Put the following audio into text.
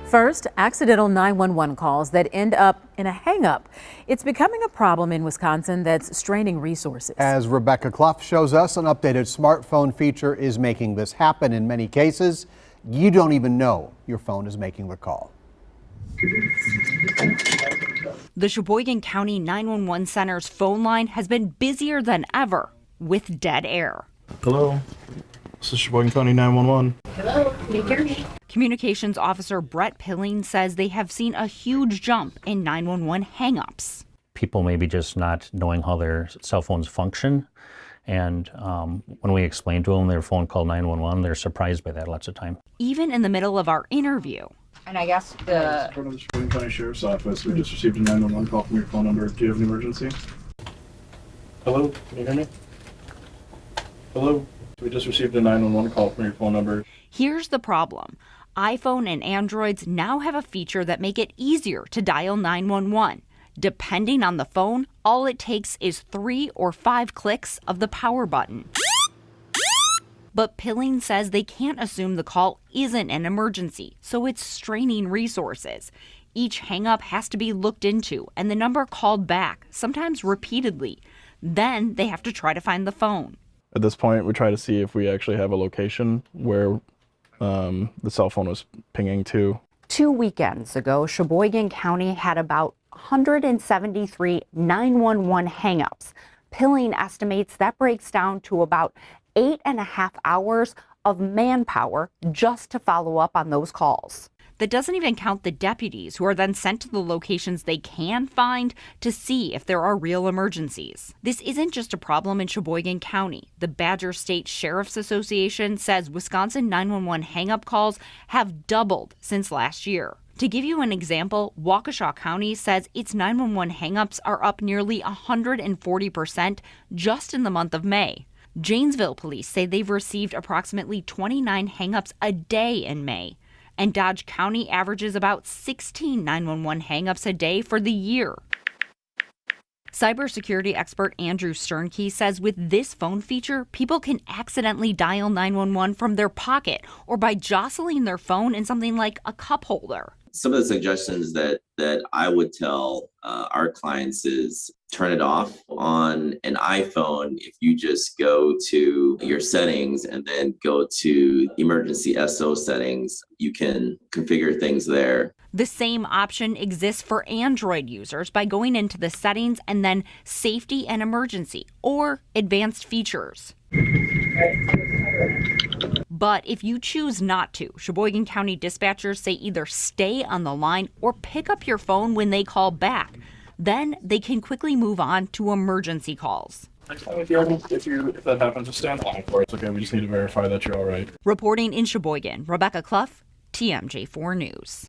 First, accidental 911 calls that end up in a hang-up. It's becoming a problem in Wisconsin that's straining resources. As Rebecca Clough shows us, an updated smartphone feature is making this happen in many cases. You don't even know your phone is making the call. The Sheboygan County 911 Center's phone line has been busier than ever with dead air. Hello, this is Sheboygan County 911. Hello, can you hear me? Communications Officer Brett Pilling says they have seen a huge jump in 911 hangups. People maybe just not knowing how their cell phones function. And when we explain to them their phone called 911, they're surprised by that lots of time. Even in the middle of our interview. And I guess the... From the Sheboygan County Sheriff's Office, we just received a 911 call from your phone number. Do you have an emergency? Hello, can you hear me? Hello, we just received a 911 call from your phone number. Here's the problem. iPhone and Androids now have a feature that make it easier to dial 911. Depending on the phone, all it takes is 3 or 5 clicks of the power button. But Pilling says they can't assume the call isn't an emergency, so it's straining resources. Each hang-up has to be looked into and the number called back, sometimes repeatedly. Then they have to try to find the phone. At this point, we try to see if we actually have a location where the cell phone was pinging to. 2 weekends ago, Sheboygan County had about 173 911 hangups. Pilling estimates that breaks down to about 8.5 hours of manpower just to follow up on those calls. That doesn't even count the deputies who are then sent to the locations they can find to see if there are real emergencies. This isn't just a problem in Sheboygan County. The Badger State Sheriff's Association says Wisconsin 911 hang-up calls have doubled since last year. To give you an example, Waukesha County says its 911 hang-ups are up nearly 140% just in the month of May. Janesville police say they've received approximately 29 hang-ups a day in May. And Dodge County averages about 16 911 hang-ups a day for the year. Cybersecurity expert Andrew Sternke says with this phone feature, people can accidentally dial 911 from their pocket or by jostling their phone in something like a cup holder. Some of the suggestions that I would tell our clients is turn it off. On an iPhone, if you just go to your settings and then go to emergency SO settings, you can configure things there. The same option exists for Android users by going into the settings and then safety and emergency or advanced features. But if you choose not to, Sheboygan County dispatchers say either stay on the line or pick up your phone when they call back. Then they can quickly move on to emergency calls. If that happens, just stay on the line for it. It's okay, we just need to verify that you're all right. Reporting in Sheboygan, Rebecca Clough, TMJ4 News.